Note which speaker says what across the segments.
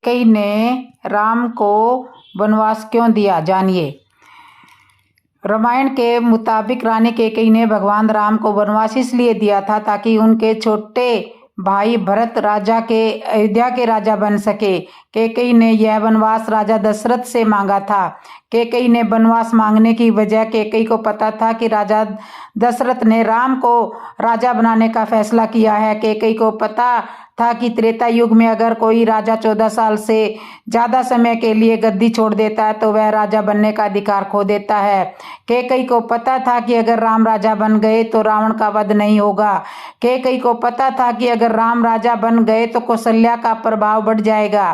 Speaker 1: कैकेयी ने राम को वनवास क्यों दिया, जानिए। रामायण के मुताबिक रानी कैकेयी ने भगवान राम को वनवास इसलिए दिया था ताकि उनके छोटे भाई भरत अयोध्या के राजा बन सके। कैकेयी ने यह वनवास राजा दशरथ से मांगा था। कैकेयी ने वनवास मांगने की वजह कैकेयी को पता था कि राजा दशरथ ने राम को राजा बनाने का फैसला किया है। कैकेयी को पता था कि त्रेता युग में अगर कोई राजा 14 साल से ज्यादा समय के लिए गद्दी छोड़ देता है तो वह राजा बनने का अधिकार खो देता है। कैकेयी को पता था कि अगर राम राजा बन गए तो रावण का वध नहीं होगा। कैकेयी को पता था कि अगर राम राजा बन गए तो कौशल्या का प्रभाव बढ़ जाएगा।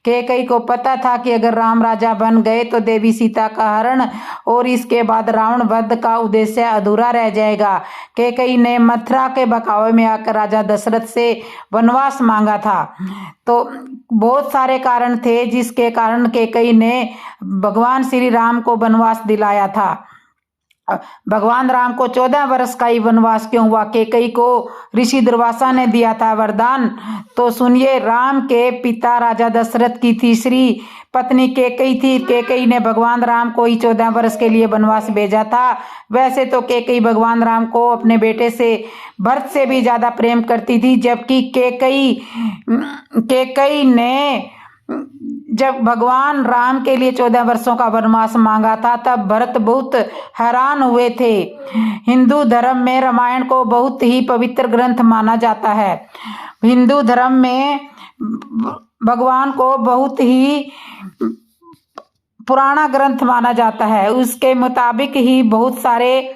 Speaker 1: कैकेयी को पता था कि अगर राम राजा बन गए तो देवी सीता का हरण और इसके बाद रावण वध का उद्देश्य अधूरा रह जाएगा। कैकेयी ने मथुरा के बहकावे में आकर राजा दशरथ से वनवास मांगा था। तो बहुत सारे कारण थे जिसके कारण कैकेयी ने भगवान श्री राम को वनवास दिलाया था। भगवान राम को 14 वर्ष का ही वनवास क्यों हुआ? कैकेयी को ऋषि दुर्वासा ने दिया था वरदान। तो सुनिए, राम के पिता राजा दशरथ की तीसरी पत्नी कैकेयी थी। कैकेयी ने भगवान राम को ही 14 वर्ष के लिए वनवास भेजा था। वैसे तो कैकेयी भगवान राम को अपने बेटे से भरत से भी ज्यादा प्रेम करती थी, जबकि कैकेयी ने जब भगवान राम के लिए 14 वर्षों का वनवास मांगा था तब भरत बहुत हैरान हुए थे। हिंदू धर्म में रामायण को बहुत ही पवित्र ग्रंथ माना जाता है। हिंदू धर्म में भगवान को बहुत ही पुराना ग्रंथ माना जाता है। उसके मुताबिक ही बहुत सारे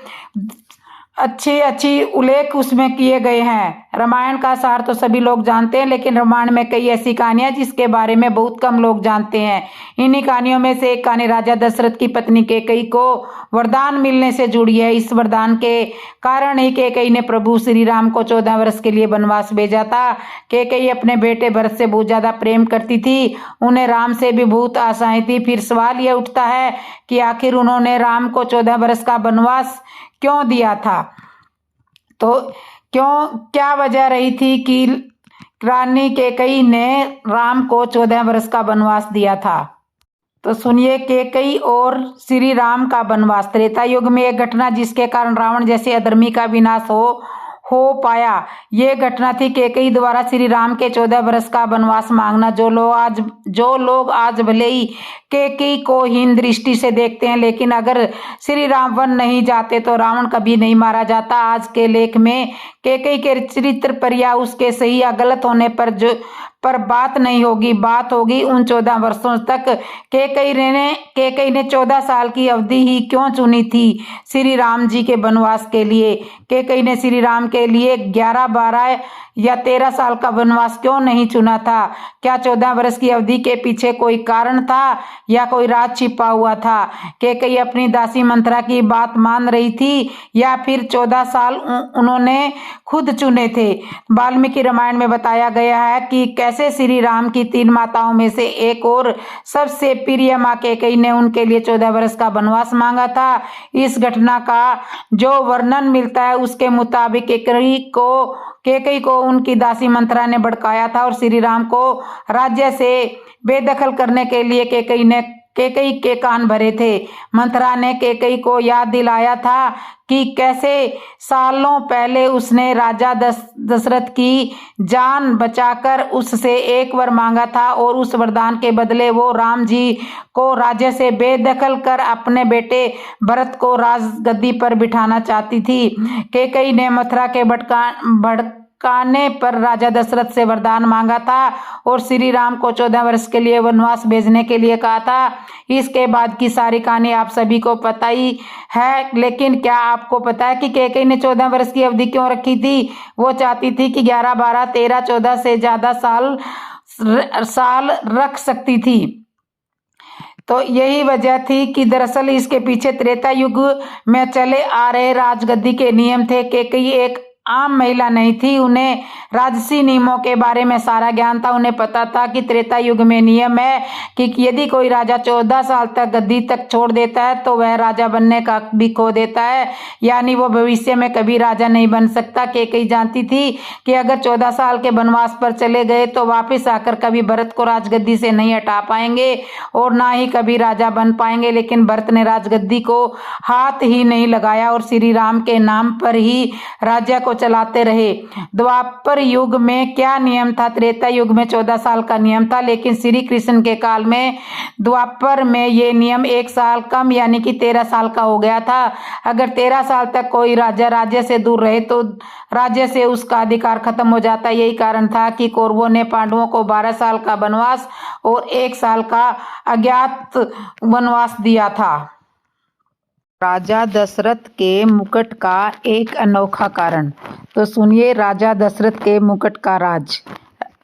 Speaker 1: अच्छे उल्लेख उसमें किए गए हैं। रामायण का सार तो सभी लोग जानते हैं, लेकिन रामायण में कई ऐसी कहानियां जिसके बारे में बहुत कम लोग जानते हैं। इन्हीं कहानियों में से एक कहानी राजा दशरथ की पत्नी कैकेयी को वरदान मिलने से जुड़ी है। इस वरदान के कारण ही कैकेयी ने प्रभु श्री राम को 14 वर्ष के लिए वनवास भेजा था। कैकेयी अपने बेटे भरत से बहुत ज्यादा प्रेम करती थी, उन्हें राम से भी बहुत आशाएं थी। फिर सवाल यह उठता है कि आखिर उन्होंने राम को 14 वर्ष का वनवास क्यों दिया था? तो क्या वजह रही थी कि रानी कैकेयी ने राम को 14 वर्ष का वनवास दिया था? तो सुनिए, कैकेयी और श्री राम का वनवास। त्रेता युग में एक घटना जिसके कारण रावण जैसे अधर्मी का विनाश हो पाया। ये घटना थी कैकेयी द्वारा श्री राम के 14 वर्ष का वनवास मांगना। जो लोग आज भले ही कैकेयी को हीन दृष्टि से देखते हैं, लेकिन अगर श्री राम वन नहीं जाते तो रावण कभी नहीं मारा जाता। आज के लेख में कैकेयी के चरित्र पर या उसके सही या गलत होने पर बात नहीं होगी, बात होगी उन 14 वर्षों तक कैकेयी ने 14 साल की अवधि ही क्यों चुनी थी श्री राम जी के वनवास के लिए? कैकेयी ने श्री राम के लिए 11, 12 या 13 साल का वनवास क्यों नहीं चुना था? क्या 14 वर्ष की अवधि के पीछे कोई कारण था या कोई राज छिपा हुआ था? कैकेयी अपनी दासी मंथरा की बात मान रही थी या फिर 14 साल उन्होंने खुद चुने थे? वाल्मीकि रामायण में बताया गया है कि कैसे श्री राम की 3 माताओं में से एक और सबसे प्रिय मां कैकेयी ने उनके लिए 14 वर्ष का वनवास मांगा था। इस घटना का जो वर्णन मिलता है उसके मुताबिक कैकेयी को उनकी दासी मंथरा ने भड़काया था और श्री राम को राज्य से बेदखल करने के लिए कैकेयी के कान भरे थे। मंथरा ने कैकेयी को याद दिलाया था कि कैसे सालों पहले उसने राजा दशरथ की जान बचाकर उससे एक वर मांगा था और उस वरदान के बदले वो राम जी को राज्य से बेदखल कर अपने बेटे भरत को राजगद्दी पर बिठाना चाहती थी। कैकेयी ने मथुरा के भड़काने पर राजा दशरथ से वरदान मांगा था और श्री राम को 14 वर्ष के लिए वनवास भेजने के लिए कहा था। इसके बाद की सारी कहानी आप सभी को पता ही है, लेकिन क्या आपको पता है कि कैकेयी ने 14 वर्ष की अवधि क्यों रखी थी? वो चाहती थी कि 11, 12, 13, 14 से ज्यादा साल रख सकती थी। तो यही वजह थी कि दरअसल इसके पीछे त्रेता युग में चले आ रहे राजगद्दी के नियम थे। कैकेयी एक आम महिला नहीं थी। उन्हें राजसी नियमों के बारे में सारा ज्ञान था। उन्हें पता था कि त्रेता युग में नियम है कि यदि कोई राजा 14 साल तक गद्दी तक छोड़ देता है तो वह राजा बनने का हक भी खो देता है, यानी वो भविष्य में कभी राजा नहीं बन सकता। केकई जानती थी कि अगर 14 साल के वनवास पर चले गए तो वापस आकर कभी भरत को राजगद्दी से नहीं हटा पाएंगे और ना ही कभी राजा बन पाएंगे। लेकिन भरत ने राजगद्दी को हाथ ही नहीं लगाया और श्री राम के नाम पर ही राज्य को चलाते रहे। द्वापर युग में क्या नियम था? त्रेता युग में 14 साल का नियम था, लेकिन श्री कृष्ण के काल में द्वापर में ये नियम 1 साल कम यानी कि 13 साल का हो गया था। अगर 13 साल तक कोई राजा राज्य से दूर रहे तो राज्य से उसका अधिकार खत्म हो जाता। यही कारण था कि कौरवों ने पांडवों को 12 साल का वनवास और 1 साल का अज्ञात वनवास दिया था। राजा दशरथ के मुकुट का एक अनोखा कारण। तो सुनिए राजा दशरथ के मुकुट का राज।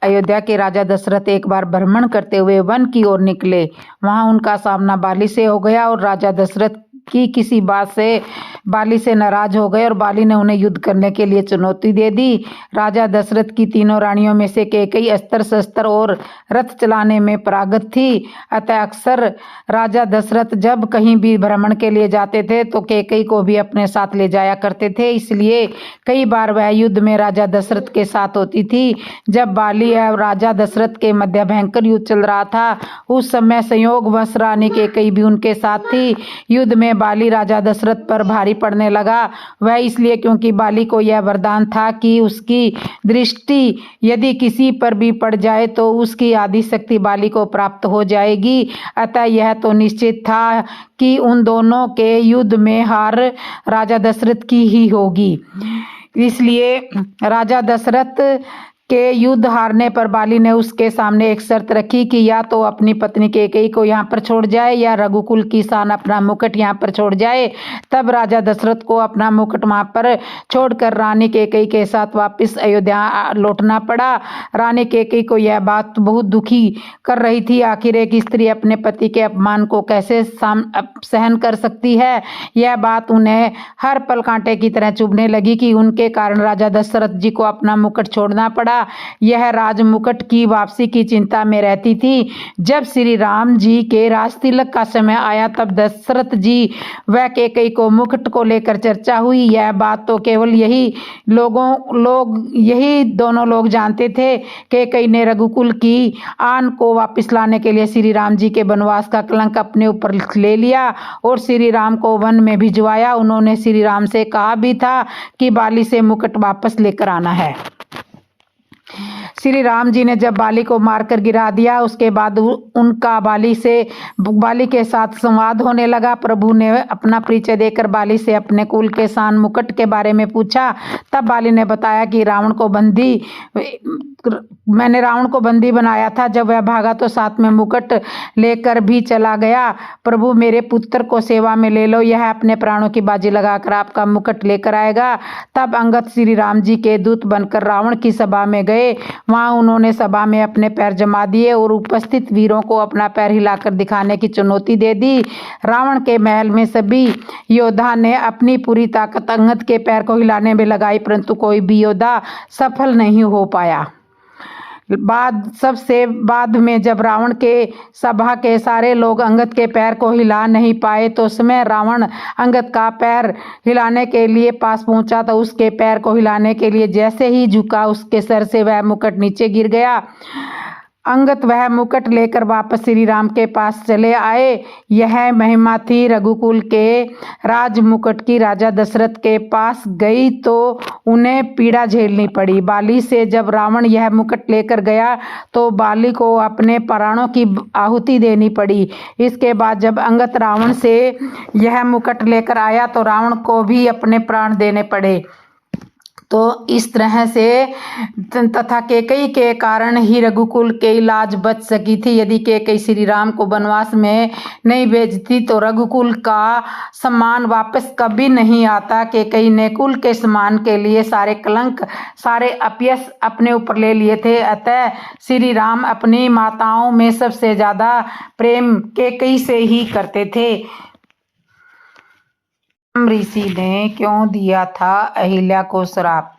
Speaker 1: अयोध्या के राजा दशरथ एक बार भ्रमण करते हुए वन की ओर निकले। वहां उनका सामना बाली से हो गया और राजा दशरथ की किसी बात से बाली से नाराज हो गए और बाली ने उन्हें युद्ध करने के लिए चुनौती दे दी। राजा दशरथ की तीनों रानियों में से केकई अस्त्र शस्त्र और रथ चलाने में पारंगत थी। अतः अक्सर राजा दशरथ जब कहीं भी भ्रमण के लिए जाते थे तो केकई को भी अपने साथ ले जाया करते थे। इसलिए कई बार वह युद्ध में राजा दशरथ के साथ होती थी। जब बाली और राजा दशरथ के मध्य भयंकर युद्ध चल रहा था उस समय संयोगवश रानी केकई भी उनके साथ थी। युद्ध में बाली राजा दशरथ पर भारी पड़ने लगा। वह इसलिए क्योंकि बाली को यह वरदान था कि उसकी दृष्टि यदि किसी पर भी पड़ जाए तो उसकी आदि शक्ति बाली को प्राप्त हो जाएगी। अतः यह तो निश्चित था कि उन दोनों के युद्ध में हार राजा दशरथ की ही होगी। इसलिए राजा दशरथ के युद्ध हारने पर बाली ने उसके सामने एक शर्त रखी कि या तो अपनी पत्नी केकई को यहाँ पर छोड़ जाए या रघुकुल की शान अपना मुकुट यहाँ पर छोड़ जाए। तब राजा दशरथ को अपना मुकुट वहाँ पर छोड़कर रानी केकई के साथ वापस अयोध्या लौटना पड़ा। रानी केकई को यह बात बहुत दुखी कर रही थी। आखिर एक स्त्री अपने पति के अपमान को कैसे सहन कर सकती है? यह बात उन्हें हर पल कांटे की तरह चुभने लगी कि उनके कारण राजा दशरथ जी को अपना मुकुट छोड़ना पड़ा। यह राज मुकुट की वापसी की चिंता में रहती थी। जब श्री राम जी के राज तिलक का समय आया तब दशरथ जी व केकई को मुकुट को लेकर चर्चा हुई। यह बात तो केवल यही दोनों लोग जानते थे। केकई ने रघुकुल की आन को वापस लाने के लिए श्री राम जी के वनवास का कलंक अपने ऊपर ले लिया और श्री राम को वन में भिजवाया। उन्होंने श्री राम से कहा भी था कि बाली से मुकुट वापस लेकर आना है। श्री राम जी ने जब बाली को मारकर गिरा दिया उसके बाद उनका बाली के साथ संवाद होने लगा। प्रभु ने अपना परिचय देकर बाली से अपने कुल के शान मुकुट के बारे में पूछा। तब बाली ने बताया कि मैंने रावण को बंदी बनाया था। जब वह भागा तो साथ में मुकुट लेकर भी चला गया। प्रभु मेरे पुत्र को सेवा में ले लो, यह अपने प्राणों की बाजी लगाकर आपका मुकुट लेकर आएगा। तब अंगद श्री राम जी के दूत बनकर रावण की सभा में गए। वहां उन्होंने सभा में अपने पैर जमा दिए और उपस्थित वीरों को अपना पैर हिलाकर दिखाने की चुनौती दे दी। रावण के महल में सभी योद्धा ने अपनी पूरी ताकत अंगद के पैर को हिलाने में लगाई, परंतु कोई भी योद्धा सफल नहीं हो पाया। सबसे बाद में जब रावण के सभा के सारे लोग अंगद के पैर को हिला नहीं पाए तो उस समय रावण अंगद का पैर हिलाने के लिए पास पहुंचा तो उसके पैर को हिलाने के लिए जैसे ही झुका उसके सर से वह मुकुट नीचे गिर गया। अंगद वह मुकुट लेकर वापस श्री राम के पास चले आए। यह महिमा थी रघुकुल के राज मुकुट की। राजा दशरथ के पास गई तो उन्हें पीड़ा झेलनी पड़ी। बाली से जब रावण यह मुकुट लेकर गया तो बाली को अपने प्राणों की आहुति देनी पड़ी। इसके बाद जब अंगद रावण से यह मुकुट लेकर आया तो रावण को भी अपने प्राण देने पड़े। तो इस तरह से तथा केकई के कारण ही रघुकुल की लाज बच सकी थी। यदि केकई श्री राम को वनवास में नहीं भेजती तो रघुकुल का सम्मान वापस कभी नहीं आता। केकई ने कुल के सम्मान के लिए सारे कलंक सारे अपयश अपने ऊपर ले लिए थे। अतः श्री राम अपनी माताओं में सबसे ज्यादा प्रेम केकई से ही करते थे। ऋषि ने क्यों दिया था अहिल्या को श्राप?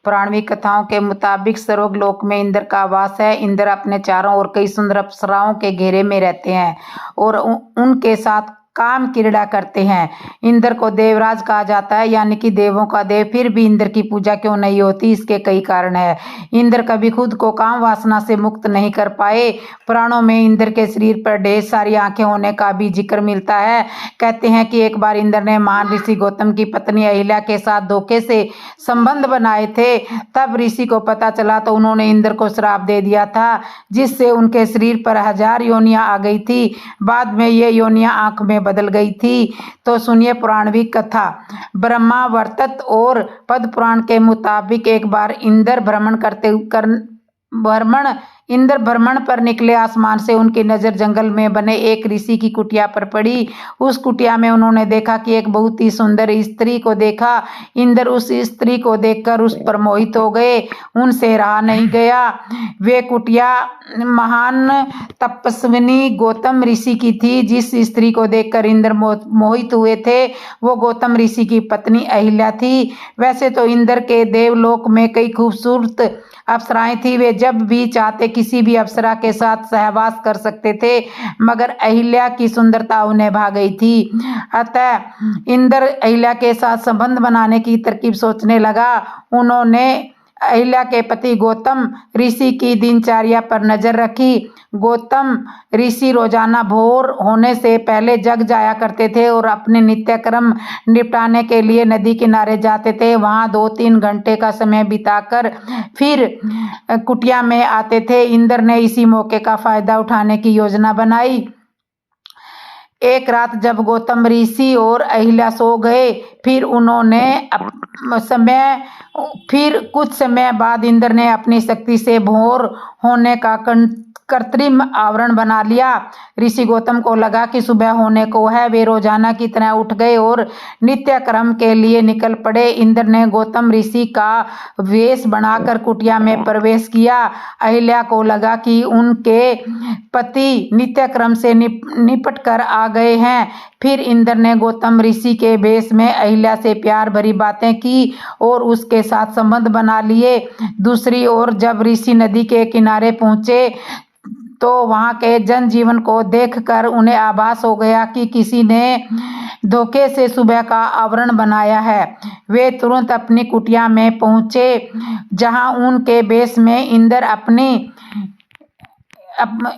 Speaker 1: पौराणिक कथाओं के मुताबिक स्वर्ग लोक में इंद्र का वास है। इंद्र अपने चारों ओर कई सुंदर अप्सराओं के घेरे में रहते हैं और उनके साथ काम क्रीड़ा करते हैं। इंद्र को देवराज कहा जाता है, यानी कि देवों का देव। फिर भी इंद्र की पूजा क्यों नहीं होती, इसके कई कारण है। इंद्र कभी खुद को काम वासना से मुक्त नहीं कर पाए। पुराणों में इंद्र के शरीर पर ढेर सारी आंखें होने का भी जिक्र मिलता है। कहते हैं कि एक बार इंद्र ने महान ऋषि गौतम की पत्नी अहिल्या के साथ धोखे से संबंध बनाए थे। तब ऋषि को पता चला तो उन्होंने इंद्र को श्राप दे दिया था, जिससे उनके शरीर पर 1000 योनियां आ गई थी। बाद में ये योनियां आंख में बदल गई थी। तो सुनिए पौराणिक कथा। ब्रह्मावर्त और पद्म पुराण के मुताबिक एक बार इंद्र भ्रमण पर निकले। आसमान से उनकी नजर जंगल में बने एक ऋषि की कुटिया पर पड़ी। उस कुटिया में उन्होंने देखा कि एक बहुत ही सुंदर स्त्री को देखा। इंद्र उस स्त्री को देखकर उस पर मोहित हो गए, उनसे रहा नहीं गया। वे कुटिया महान तपस्विनी गौतम ऋषि की थी। जिस स्त्री को देखकर इंद्र मोहित हुए थे वो गौतम ऋषि की पत्नी अहिल्या थी। वैसे तो इंद्र के देवलोक में कई खूबसूरत अप्सराएं थी। वे जब भी चाहते किसी भी अप्सरा के साथ सहवास कर सकते थे, मगर अहिल्या की सुंदरता उन्हें भा गई थी। अतः इंद्र अहिल्या के साथ संबंध बनाने की तरकीब सोचने लगा। उन्होंने अहिल्या के पति गौतम ऋषि की दिनचर्या पर नजर रखी। गौतम ऋषि रोजाना भोर होने से पहले जग जाया करते थे और अपने नित्यक्रम निपटाने के लिए नदी किनारे जाते थे। वहां 2-3 घंटे का समय बिताकर फिर कुटिया में आते थे। इंद्र ने इसी मौके का फायदा उठाने की योजना बनाई। एक रात जब गौतम ऋषि और अहिल्या सो गए, फिर कुछ समय बाद इंद्र ने अपनी शक्ति से भोर होने का कृत्रिम आवरण बना लिया। ऋषि गौतम को लगा कि सुबह होने को है। वे रोजाना की तरह उठ गए और नित्य कर्म के लिए निकल पड़े। इंद्र ने गौतम ऋषि का वेश बनाकर कुटिया में प्रवेश किया। अहिल्या को लगा कि उनके पति नित्य क्रम से निपट कर आ गए हैं। फिर इंद्र ने गौतम ऋषि के वेश में अहिल्या से प्यार भरी बातें की और उसके साथ संबंध बना लिए। दूसरी ओर जब ऋषि नदी के किनारे पहुंचे तो वहां के जनजीवन को देखकर उन्हें आभास हो गया कि किसी ने धोखे से सुबह का आवरण बनाया है। वे तुरंत अपनी कुटिया में पहुंचे, जहां उनके वेश में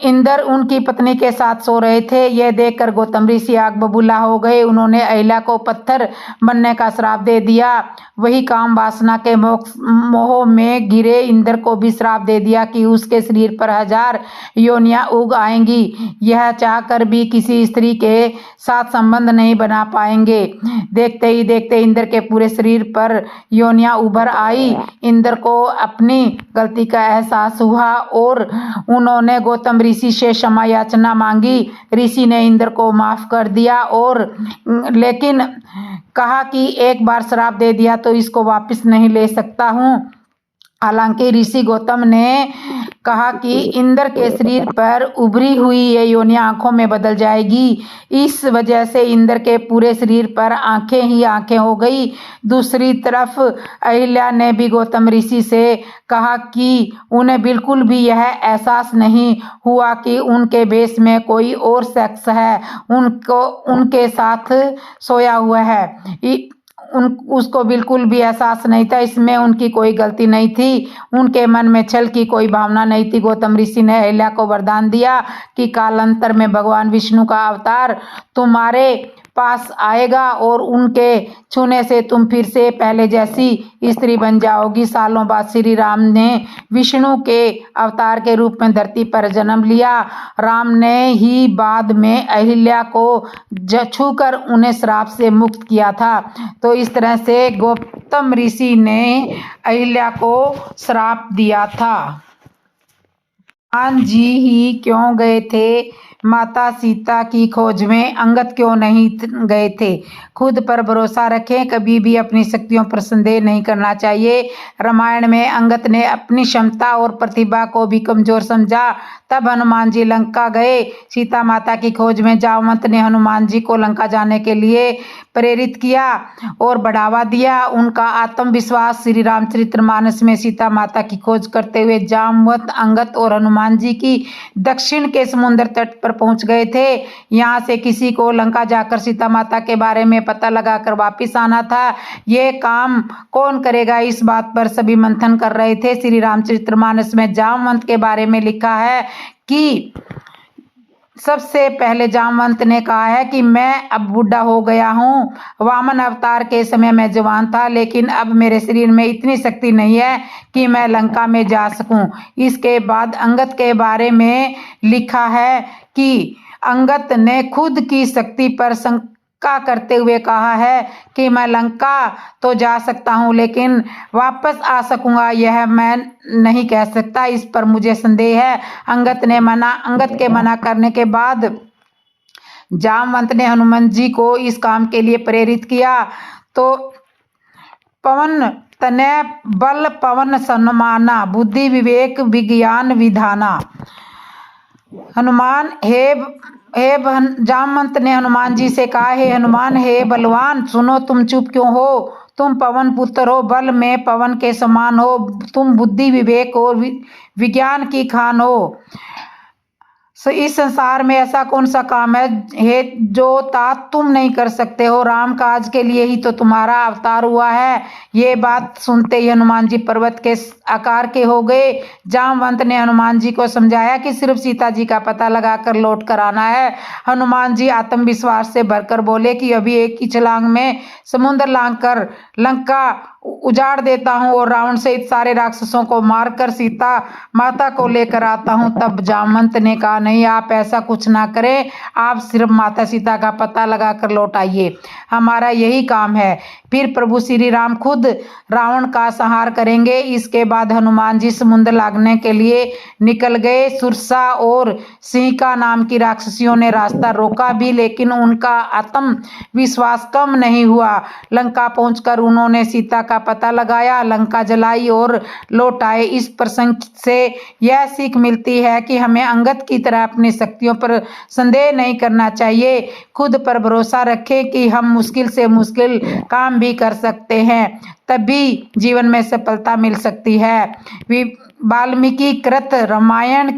Speaker 1: इंद्र उनकी पत्नी के साथ सो रहे थे। यह देखकर गौतम ऋषि आग बबूला हो गए। उन्होंने अहिल्या को पत्थर बनने का श्राप दे दिया। वही काम वासना के मोह में घिरे इंद्र को भी श्राप दे दिया कि उसके शरीर पर 1000 योनियां उग आएंगी। यह चाहकर भी किसी स्त्री के साथ संबंध नहीं बना पाएंगे। देखते ही देखते इंद्र के पूरे शरीर पर योनियां उभर आई। इंद्र को अपनी गलती का एहसास हुआ और उन्होंने गौतम ऋषि से क्षमा याचना मांगी। ऋषि ने इंद्र को माफ कर दिया और लेकिन कहा कि एक बार श्राप दे दिया तो इसको वापस नहीं ले सकता हूँ। हालांकि ऋषि गौतम ने कहा कि इंद्र के शरीर पर उभरी हुई ये योनियां आंखों में बदल जाएगी। इस वजह से इंद्र के पूरे शरीर पर आंखें ही आंखें हो गई। दूसरी तरफ अहिल्या ने भी गौतम ऋषि से कहा कि उन्हें बिल्कुल भी यह एहसास नहीं हुआ कि उनके वेश में कोई और शख्स है उनके साथ सोया हुआ है। उसको बिल्कुल भी एहसास नहीं था। इसमें उनकी कोई गलती नहीं थी। उनके मन में छल की कोई भावना नहीं थी। गौतम ऋषि ने अहिल्या को वरदान दिया कि कालांतर में भगवान विष्णु का अवतार तुम्हारे पास आएगा और उनके छूने से तुम फिर से पहले जैसी स्त्री बन जाओगी। सालों बाद श्री राम ने विष्णु के अवतार के रूप में धरती पर जन्म लिया। राम ने ही बाद में अहिल्या को छूकर उन्हें श्राप से मुक्त किया था। तो इस तरह से गौतम ऋषि ने अहिल्या को श्राप दिया था। हनुमान जी ही क्यों गए थे माता सीता की खोज में, अंगद क्यों नहीं गए थे? खुद पर भरोसा रखें, कभी भी अपनी शक्तियों पर संदेह नहीं करना चाहिए। रामायण में अंगद ने अपनी क्षमता और प्रतिभा को भी कमजोर समझा, तब हनुमान जी लंका गए। सीता माता की खोज में जामवंत ने हनुमान जी को लंका जाने के लिए प्रेरित किया और बढ़ावा दिया। उनका आत्मविश्वास श्री रामचरितमानस में सीता माता की खोज करते हुए जामवंत, अंगद और हनुमान जी की दक्षिण के समुद्र तट पर पहुंच गए थे। यहाँ से किसी को लंका जाकर सीता माता के बारे में पता लगाकर वापिस आना था। ये काम कौन करेगा, इस बात पर सभी मंथन कर रहे थे। श्री रामचरितमानस में जामवंत के बारे में लिखा है कि सबसे पहले जामवंत ने कहा है कि मैं अब बूढ़ा हो गया हूँ। वामन अवतार के समय मैं जवान था, लेकिन अब मेरे शरीर में इतनी शक्ति नहीं है कि मैं लंका में जा सकूं। इसके बाद अंगद के बारे में लिखा है कि अंगद ने खुद की शक्ति पर शंका करते हुए कहा है कि मैं लंका तो जा सकता हूं, लेकिन वापस आ सकूंगा यह मैं नहीं कह सकता, इस पर मुझे संदेह है। अंगद के मना करने के बाद जामवंत ने हनुमान जी को इस काम के लिए प्रेरित किया। तो पवन तनय बल पवन सन्माना, बुद्धि विवेक विज्ञान विधाना। जामवंत ने हनुमान जी से कहा, हे हनुमान, हे बलवान, सुनो, तुम चुप क्यों हो? तुम पवन पुत्र हो, बल में पवन के समान हो, तुम बुद्धि विवेक और विज्ञान की खान हो। इस संसार में ऐसा कौन सा काम है जो तात तुम नहीं कर सकते हो? राम काज के लिए ही तो तुम्हारा अवतार हुआ है। ये बात सुनते ही हनुमान जी पर्वत के आकार के हो गए। जामवंत ने हनुमान जी को समझाया कि सिर्फ सीता जी का पता लगाकर लौट कर आना है। हनुमान जी आत्मविश्वास से भरकर बोले कि अभी एक ही छलांग में समुद्र लांघ कर लंका उजाड़ देता हूँ और रावण सहित सारे राक्षसों को मारकर सीता माता को लेकर आता हूँ। तब जामवंत ने कहा, नहीं, आप ऐसा कुछ ना करें, आप सिर्फ माता सीता का पता लगाकर लौट आइए, हमारा यही काम है। फिर प्रभु श्री राम खुद रावण का संहार करेंगे। इसके बाद हनुमान जी समुद्र लांघने के लिए निकल गए। सुरसा और सिंहिका नाम की राक्षसियों ने रास्ता रोका भी, लेकिन उनका आत्मविश्वास कम नहीं हुआ। लंका पहुंचकर उन्होंने सीता का पता लगाया, लंका जलाई और लौट आए। इस प्रसंग से यह सीख मिलती है कि हमें अंगद की तरह अपनी शक्तियों पर संदेह नहीं करना चाहिए। खुद पर भरोसा रखें कि हम मुश्किल से मुश्किल काम भी कर सकते हैं, तभी जीवन में सफलता मिल सकती है। वाल्मीकि कृत रामायण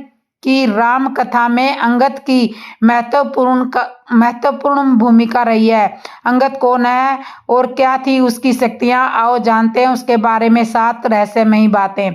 Speaker 1: की राम कथा में अंगद की महत्वपूर्ण भूमिका रही है। अंगद कौन है और क्या थी उसकी शक्तियां, आओ जानते हैं उसके बारे में 7 रहस्यमयी बातें।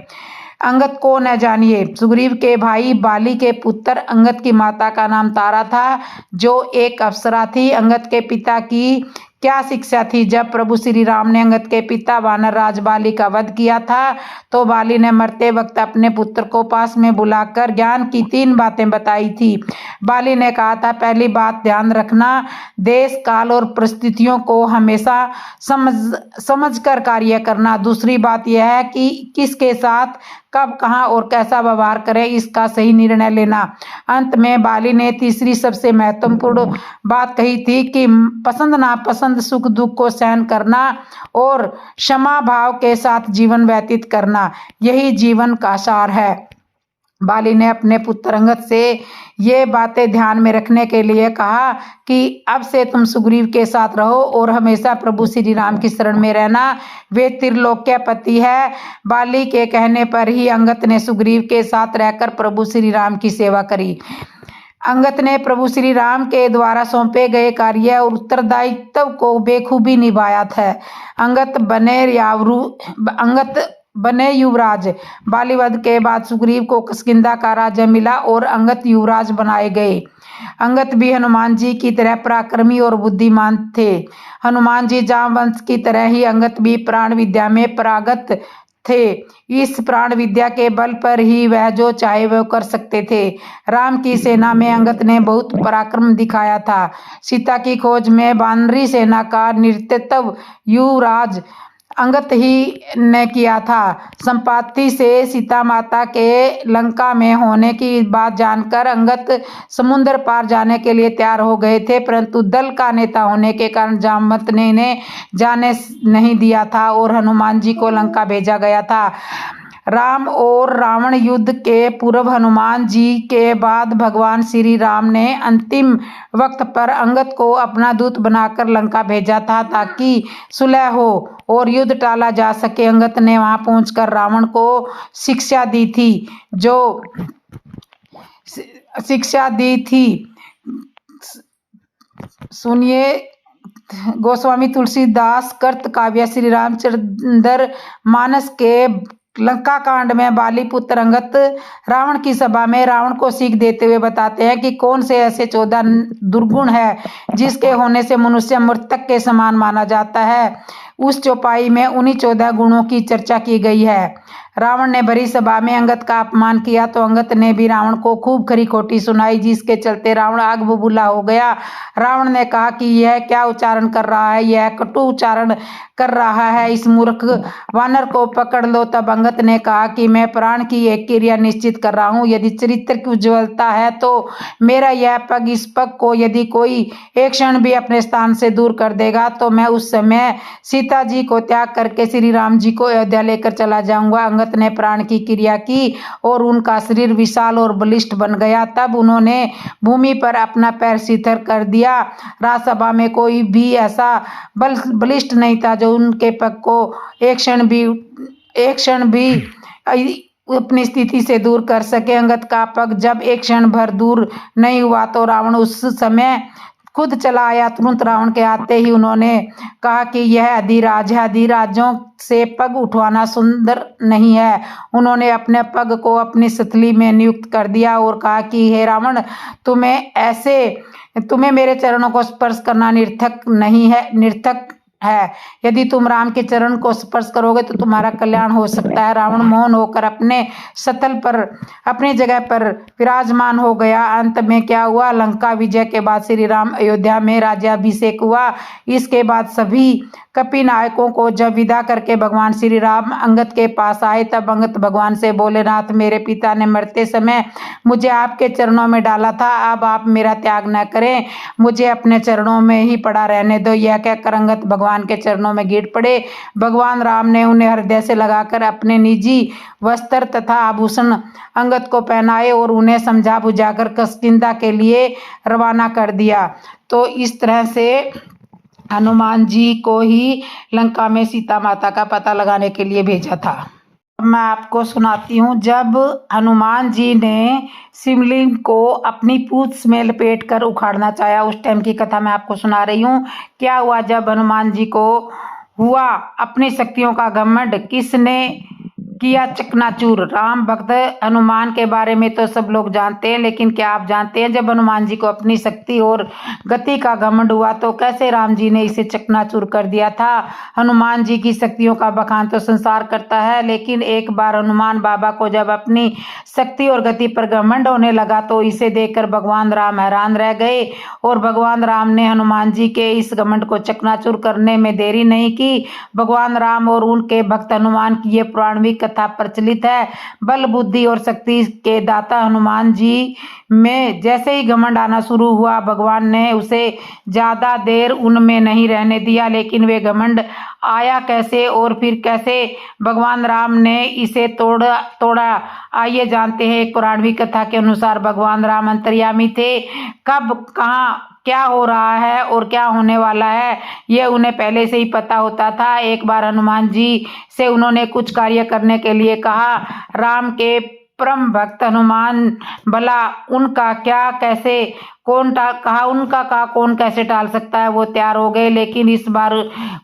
Speaker 1: अंगद कौन है, जानिए। सुग्रीव के भाई बाली के पुत्र अंगद की माता का नाम तारा था, जो एक अप्सरा थी। अंगद के पिता की क्या शिक्षा थी? जब प्रभु श्री राम ने अंगद के पिता वानर राज बाली का वध किया था, तो बाली ने मरते वक्त अपने पुत्र को पास में बुलाकर ज्ञान की 3 बातें बताई थी। बाली ने कहा था, पहली बात ध्यान रखना, देश काल और परिस्थितियों को हमेशा समझ कर कार्य करना। दूसरी बात यह है कि किसके साथ कब, कहाँ और कैसा व्यवहार करें, इसका सही निर्णय लेना। अंत में बाली ने तीसरी सबसे महत्वपूर्ण बात कही थी कि पसंद नापसंद, सुख दुख को सहन करना और क्षमा भाव के साथ जीवन व्यतीत करना, यही जीवन का सार है। बाली ने अपने पुत्र अंगद से ये बातें ध्यान में रखने के लिए कहा कि अब से तुम सुग्रीव के साथ रहो और हमेशा प्रभु श्री राम की शरण में रहना, वे त्रिलोक्यपति है। बाली के कहने पर ही अंगद ने सुग्रीव के साथ रहकर प्रभु श्री राम की सेवा करी। अंगद ने प्रभु श्री राम के द्वारा सौंपे गए कार्य और उत्तरदायित्व को बेखूबी निभाया था। अंगद बने युवराज। बालीवध के बाद सुग्रीव को किष्किंधा का राज्य मिला और अंगद युवराज बनाए गए। अंगद भी हनुमान जी की तरह पराक्रमी और बुद्धिमान थे। हनुमान जी जामवंत की तरह ही अंगद भी प्राण विद्या में पारंगत थे। इस प्राण विद्या के बल पर ही वह जो चाहे वह कर सकते थे। राम की सेना में अंगद ने बहुत पराक्रम दिखाया था। सीता की खोज में वानरी सेना का नेतृत्व युवराज अंगद ही ने किया था। संपाति से सीता माता के लंका में होने की बात जानकर अंगद समुद्र पार जाने के लिए तैयार हो गए थे, परंतु दल का नेता होने के कारण जामवंत ने इन्हें जाने नहीं दिया था और हनुमान जी को लंका भेजा गया था। राम और रावण युद्ध के पूर्व हनुमान जी के बाद भगवान श्री राम ने अंतिम वक्त पर अंगद को अपना दूत बनाकर लंका भेजा था ताकि सुलह हो और युद्ध टाला जा सके। अंगद ने वहां पहुंचकर रावण को शिक्षा दी थी। सुनिए गोस्वामी तुलसीदास कृत काव्य श्री रामचंद्र मानस के लंका कांड में बाली पुत्र अंगद रावण की सभा में रावण को सीख देते हुए बताते हैं कि कौन से ऐसे 14 दुर्गुण है जिसके होने से मनुष्य मृतक के समान माना जाता है। उस चौपाई में उन्हीं 14 गुणों की चर्चा की गई है। रावण ने भरी सभा में अंगद का अपमान किया तो अंगद ने भी रावण को खूब खरी खोटी सुनाई, जिसके चलते रावण आग बबूला हो गया। रावण ने कहा कि यह क्या उच्चारण कर रहा है, यह कटु उच्चारण कर रहा है, इस मूर्ख वानर को पकड़ लो। तब अंगद ने कहा कि मैं प्राण की एक क्रिया निश्चित कर रहा हूँ, यदि चरित्र की उज्ज्वलता है तो मेरा यह पग, इस पग को यदि कोई एक क्षण भी अपने स्थान से दूर कर देगा तो मैं उस समय सीता जी को त्याग करके श्री राम जी को अयोध्या लेकर चला जाऊंगा। अंगद ने प्राण की क्रिया की और उनका शरीर विशाल और बलिष्ठ बन गया। तब उन्होंने भूमि पर अपना पैर शिथिल कर दिया। राजसभा में कोई भी ऐसा बलिष्ठ नहीं था जो उनके पग को एक क्षण भी अपनी स्थिति से दूर कर सके। अंगद का पग जब एक क्षण भर दूर नहीं हुआ तो रावण उस समय खुद चला आया। तुरंत रावण के आते ही उन्होंने कहा कि यह अधिराज है, अधिराजों से पग उठवाना सुंदर नहीं है। उन्होंने अपने पग को अपनी सतली में नियुक्त कर दिया और कहा कि हे रावण, तुम्हें मेरे चरणों को स्पर्श करना निर्थक है। यदि तुम राम के चरण को स्पर्श करोगे तो तुम्हारा कल्याण हो सकता है। रावण मौन होकर अपने सतल पर अपनी जगह पर विराजमान हो गया। अंत में क्या हुआ, लंका विजय के बाद श्री राम अयोध्या में राज्याभिषेक हुआ। इसके बाद सभी कपि नायकों को जब विदा करके भगवान श्री राम अंगद के पास आए तब अंगद भगवान से बोले, नाथ, मेरे पिता ने मरते समय मुझे आपके चरणों में डाला था, अब आप मेरा त्याग न करें, मुझे अपने चरणों में ही पड़ा रहने दो। यह कहकर अंगद भगवान के चरणों में गिर पड़े। भगवान राम ने उन्हें हृदय से लगाकर अपने निजी वस्त्र तथा आभूषण अंगद को पहनाए और उन्हें समझा बुझाकर किष्किंधा के लिए रवाना कर दिया। तो इस तरह से हनुमान जी को ही लंका में सीता माता का पता लगाने के लिए भेजा था। मैं आपको सुनाती हूँ, जब हनुमान जी ने शिवलिंग को अपनी पूंछ में लपेट कर उखाड़ना चाहा, उस टाइम की कथा मैं आपको सुना रही हूँ। क्या हुआ, जब हनुमान जी को हुआ अपनी शक्तियों का घमंड, किसने किया चकनाचूर। राम भक्त हनुमान के बारे में तो सब लोग जानते हैं, लेकिन क्या आप जानते हैं जब हनुमान जी को अपनी शक्ति और गति का घमंड हुआ तो कैसे राम जी ने इसे चकनाचूर कर दिया था। हनुमान जी की शक्तियों का बखान तो संसार करता है, लेकिन एक बार हनुमान बाबा को जब अपनी शक्ति और गति पर घमंड होने लगा तो इसे देखकर भगवान राम हैरान रह गए और भगवान राम ने हनुमान जी के इस घमंड को चकनाचूर करने में देरी नहीं की। भगवान राम और उनके भक्त हनुमान की ये पुराणविक कथा प्रचलित है। बल, बुद्धि और शक्ति के दाता हनुमान जी में जैसे ही घमंड आना शुरू हुआ, भगवान ने उसे ज्यादा देर उनमें नहीं रहने दिया। लेकिन वे घमंड आया कैसे और फिर कैसे भगवान राम ने इसे तोड़ा आइए जानते हैं। एक पुराणविक कथा के अनुसार भगवान राम अंतर्यामी थे। कब, कहाँ, क्या हो रहा है और क्या होने वाला है ये उन्हें पहले से ही पता होता था। एक बार हनुमान जी से उन्होंने कुछ कार्य करने के लिए कहा। राम के परम भक्त हनुमान भला उनका कहा कौन कैसे टाल सकता है, वो तैयार हो गए। लेकिन इस बार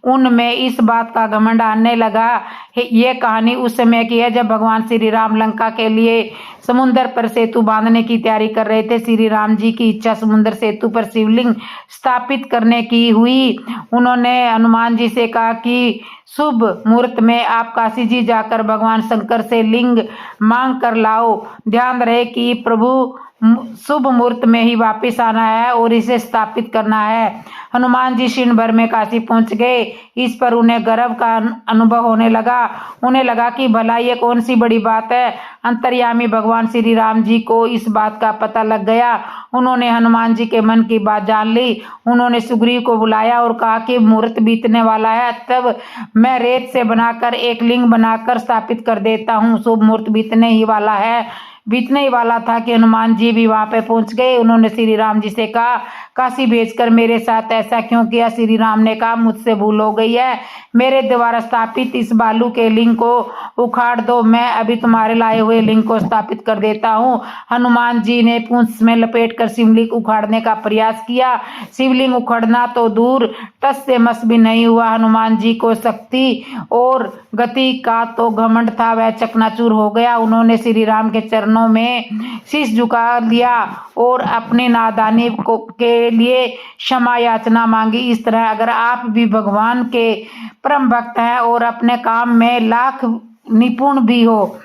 Speaker 1: उनमें इस बात का घमंड आने लगा। ये कहानी उस समय की है जब भगवान श्री राम लंका के लिए समुद्र पर सेतु बांधने की तैयारी कर रहे थे। श्री राम जी की इच्छा समुद्र सेतु पर शिवलिंग स्थापित करने की हुई। उन्होंने हनुमान जी से कहा कि शुभ मुहूर्त में आप काशी जी जाकर भगवान शंकर से लिंग मांग कर लाओ। ध्यान रहे कि प्रभु शुभ मुहूर्त में ही वापस आना है और इसे स्थापित करना है। हनुमान जी क्षण भर में काशी पहुंच गए। इस पर उन्हें गर्व का अनुभव होने लगा। उन्हें लगा कि भला ये कौन सी बड़ी बात है। अंतर्यामी भगवान श्री राम जी को इस बात का पता लग गया। उन्होंने हनुमान जी के मन की बात जान ली। उन्होंने सुग्रीव को बुलाया और कहा कि मुहूर्त बीतने वाला है, तब मैं रेत से बनाकर एक लिंग बनाकर स्थापित कर देता हूँ। शुभ मुहूर्त बीतने ही वाला था कि हनुमान जी भी वहां पे पहुंच गए। उन्होंने श्री राम जी से कहा, काशी भेजकर मेरे साथ ऐसा क्यों किया। श्री राम ने कहा, मुझसे भूल हो गई है। मेरे द्वारा स्थापित इस बालू के लिंग को उखाड़ दो, मैं अभी तुम्हारे लाए हुए लिंग को स्थापित कर देता हूँ। हनुमान जी ने पूंछ में लपेटकर शिवलिंग उखाड़ने का प्रयास किया। शिवलिंग उखड़ना तो दूर, टस से मस भी नहीं हुआ। हनुमान जी को शक्ति और गति का तो घमंड था, वह चकनाचूर हो गया। उन्होंने श्री राम के चरणों में शीश झुका लिया और अपनी नादानी के लिए क्षमा याचना मांगी। इस तरह अगर आप भी भगवान के परम भक्त हैं और अपने काम में लाख निपुण भी हो,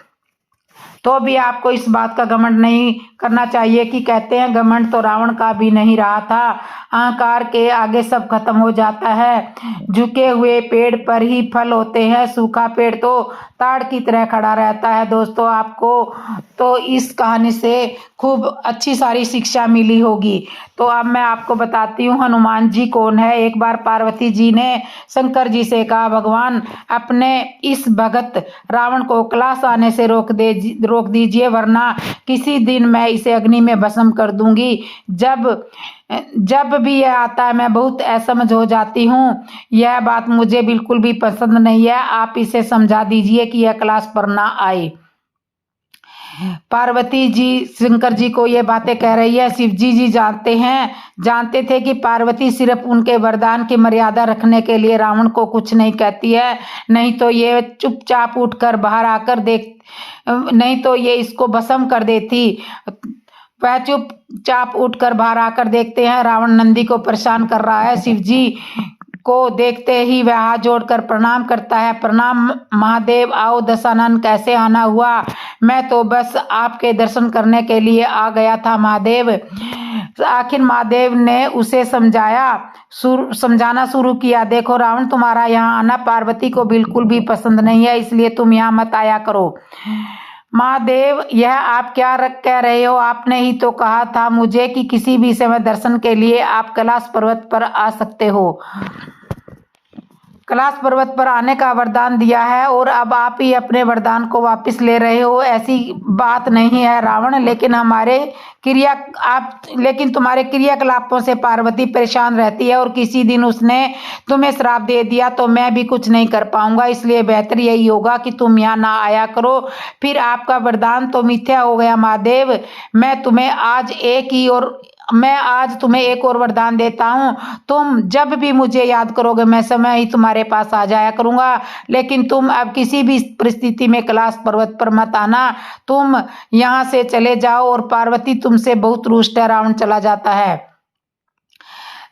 Speaker 1: तो भी आपको इस बात का घमंड नहीं करना चाहिए कि कहते हैं घमंड तो रावण का भी नहीं रहा था। अहंकार के आगे सब खत्म हो जाता है। झुके हुए पेड़ पर ही फल होते हैं, सूखा पेड़ तो ताड़ की तरह खड़ा रहता है। दोस्तों, आपको तो इस कहानी से खूब अच्छी सारी शिक्षा मिली होगी। तो अब मैं आपको बताती हूँ हनुमान जी कौन है। एक बार पार्वती जी ने शंकर जी से कहा, भगवान अपने इस भगत रावण को क्लास आने से रोक दीजिए, वरना किसी दिन मैं इसे अग्नि में भस्म कर दूंगी। जब भी यह आता है मैं बहुत असमझ हो जाती हूँ। यह बात मुझे बिल्कुल भी पसंद नहीं है। आप इसे समझा दीजिए कि यह क्लास पर ना आए। पार्वती जी शंकर जी को ये बातें कह रही है। शिव जी जानते थे कि पार्वती सिर्फ उनके वरदान की मर्यादा रखने के लिए रावण को कुछ नहीं कहती है, नहीं तो ये चुपचाप उठकर बाहर आकर नहीं तो ये इसको भस्म कर देती। वह चुपचाप उठकर बाहर आकर देखते हैं रावण नंदी को परेशान कर रहा है। शिव जी को देखते ही वह हाथ जोड़कर प्रणाम करता है। प्रणाम महादेव, आओ दशानन, कैसे आना हुआ। मैं तो बस आपके दर्शन करने के लिए आ गया था महादेव। आखिर महादेव ने उसे समझाना शुरू किया, देखो रावण, तुम्हारा यहाँ आना पार्वती को बिल्कुल भी पसंद नहीं है, इसलिए तुम यहाँ मत आया करो। महादेव, यह आप क्या कह रहे हो। आपने ही तो कहा था मुझे कि किसी भी समय दर्शन के लिए आप कैलाश पर्वत पर आ सकते हो। कैलाश पर्वत पर आने का वरदान दिया है और अब आप ही अपने वरदान को वापस ले रहे हो। ऐसी बात नहीं है रावण, लेकिन तुम्हारे क्रियाकलापों से पार्वती परेशान रहती है और किसी दिन उसने तुम्हें श्राप दे दिया तो मैं भी कुछ नहीं कर पाऊंगा। इसलिए बेहतर यही होगा कि तुम यहाँ ना आया करो, फिर आपका वरदान तो मिथ्या हो गया। महादेव, मैं आज तुम्हें एक और वरदान देता हूँ। तुम जब भी मुझे याद करोगे मैं समय ही तुम्हारे पास आ जाया करूंगा, लेकिन तुम अब किसी भी परिस्थिति में कैलाश पर्वत पर मत आना। तुम यहाँ से चले जाओ। और पार्वती तुमसे बहुत रुष्ट है। रावण चला जाता है।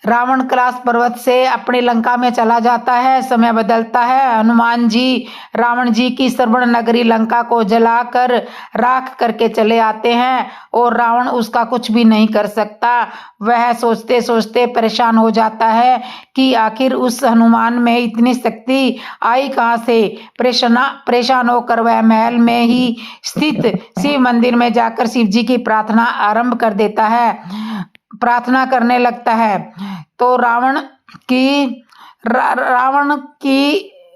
Speaker 1: रावण कैलाश पर्वत से अपनी लंका में चला जाता है। समय बदलता है। हनुमान जी रावण जी की श्रवण नगरी लंका को जलाकर राख करके चले आते हैं और रावण उसका कुछ भी नहीं कर सकता। वह सोचते सोचते परेशान हो जाता है कि आखिर उस हनुमान में इतनी शक्ति आई कहाँ से। परेशान होकर वह महल में ही स्थित शिव मंदिर में जाकर शिव जी की प्रार्थना आरंभ कर देता है। प्रार्थना करने लगता है तो रावण की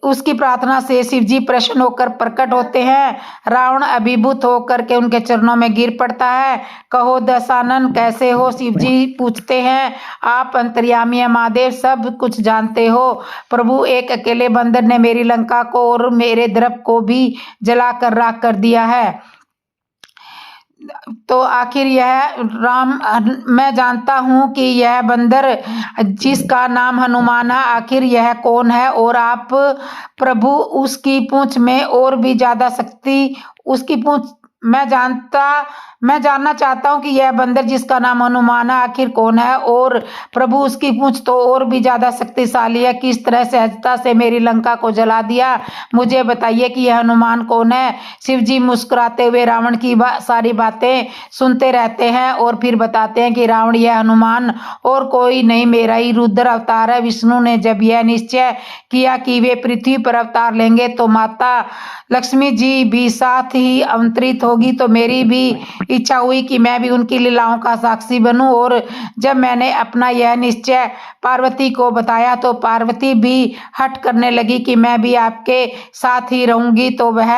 Speaker 1: उसकी प्रार्थना से शिव जी प्रसन्न होकर प्रकट होते हैं। रावण अभिभूत होकर के उनके चरणों में गिर पड़ता है। कहो दशानन, कैसे हो। शिव जी पूछते हैं, आप अंतर्यामी महादेव सब कुछ जानते हो। प्रभु, एक अकेले बंदर ने मेरी लंका को और मेरे द्रव को भी जलाकर राख कर दिया है। तो आखिर मैं जानता हूँ कि यह बंदर जिसका नाम हनुमान है, आखिर यह कौन है। और आप प्रभु, उसकी पूंछ में और भी ज्यादा शक्ति, उसकी पूंछ मैं जानना चाहता हूँ कि यह बंदर जिसका नाम हनुमान है आखिर कौन है, और प्रभु उसकी पूंछ तो और भी ज्यादा शक्तिशाली है, किस तरह सहजता से मेरी लंका को जला दिया। मुझे बताइए कि यह हनुमान कौन है। शिव जी मुस्कुराते हुए रावण की सारी बातें सुनते रहते हैं और फिर बताते हैं कि रावण, यह हनुमान और कोई नहीं, मेरा ही रुद्र अवतार है। विष्णु ने जब यह निश्चय किया कि वे पृथ्वी पर अवतार लेंगे तो माता लक्ष्मी जी भी साथ ही अवतरित होगी, तो मेरी भी इच्छा हुई कि मैं भी उनकी लीलाओं का साक्षी बनूं। और जब मैंने अपना यह निश्चय पार्वती को बताया तो पार्वती भी हट करने लगी कि मैं भी आपके साथ ही रहूंगी, तो वह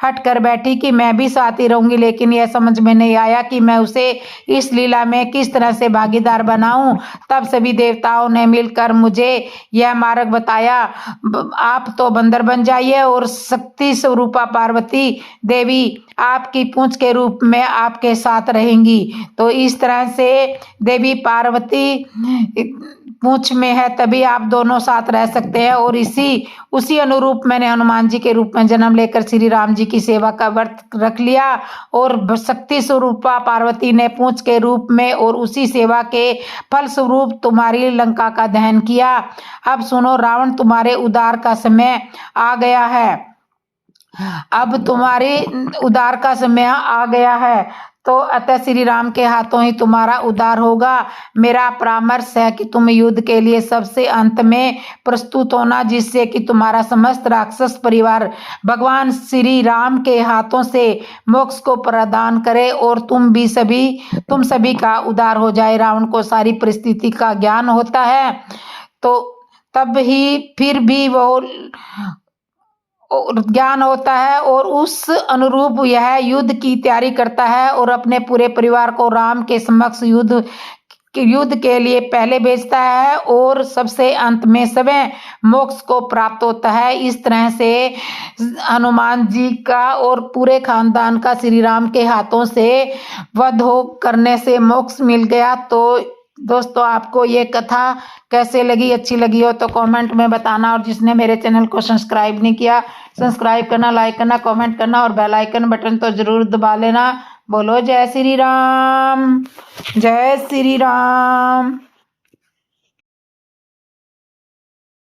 Speaker 1: हट कर बैठी कि मैं भी साथ ही रहूंगी। लेकिन यह समझ में नहीं आया कि मैं उसे इस लीला में किस तरह से भागीदार बनाऊं। तब सभी देवताओं ने मिलकर मुझे यह मार्ग बताया, आप तो बंदर बन जाइए और शक्ति स्वरूपा पार्वती देवी आपकी पूंछ के रूप में आपके साथ रहेंगी। तो इस तरह से देवी पार्वती पूंछ में है, तभी आप दोनों साथ रह सकते हैं। और उसी अनुरूप मैंने हनुमान जी के रूप में जन्म लेकर श्री राम जी की सेवा का व्रत रख लिया, और शक्ति स्वरूपा पार्वती ने पूंछ के रूप में और उसी सेवा के फल स्वरूप तुम्हारी लंका का दहन किया। अब सुनो रावण, तुम्हारे उद्धार का समय आ गया है। अब तुम्हारी उद्धार का समय आ गया है, तो अतः श्री राम के हाथों ही तुम्हारा उद्धार होगा। मेरा परामर्श है कि तुम युद्ध के लिए सबसे अंत में प्रस्तुत होना, जिससे कि तुम्हारा समस्त राक्षस परिवार भगवान श्री राम के हाथों से मोक्ष को प्रदान करे और तुम सभी का उद्धार हो जाए। रावण को सारी परिस्थिति का ज्ञान होता है, तो तब ही फिर भी वो ज्ञान होता है और उस अनुरूप यह युद्ध की तैयारी करता है और अपने पूरे परिवार को राम के समक्ष युद्ध के लिए पहले भेजता है और सबसे अंत में सभी मोक्ष को प्राप्त होता है। इस तरह से हनुमान जी का और पूरे खानदान का श्री राम के हाथों से वध करने से मोक्ष मिल गया। तो दोस्तों, आपको ये कथा कैसे लगी, अच्छी लगी हो तो कमेंट में बताना, और जिसने मेरे चैनल को सब्सक्राइब नहीं किया, सब्सक्राइब करना, लाइक करना, कमेंट करना और बेल आइकन बटन तो जरूर दबा लेना। बोलो जय श्री राम, जय श्री राम।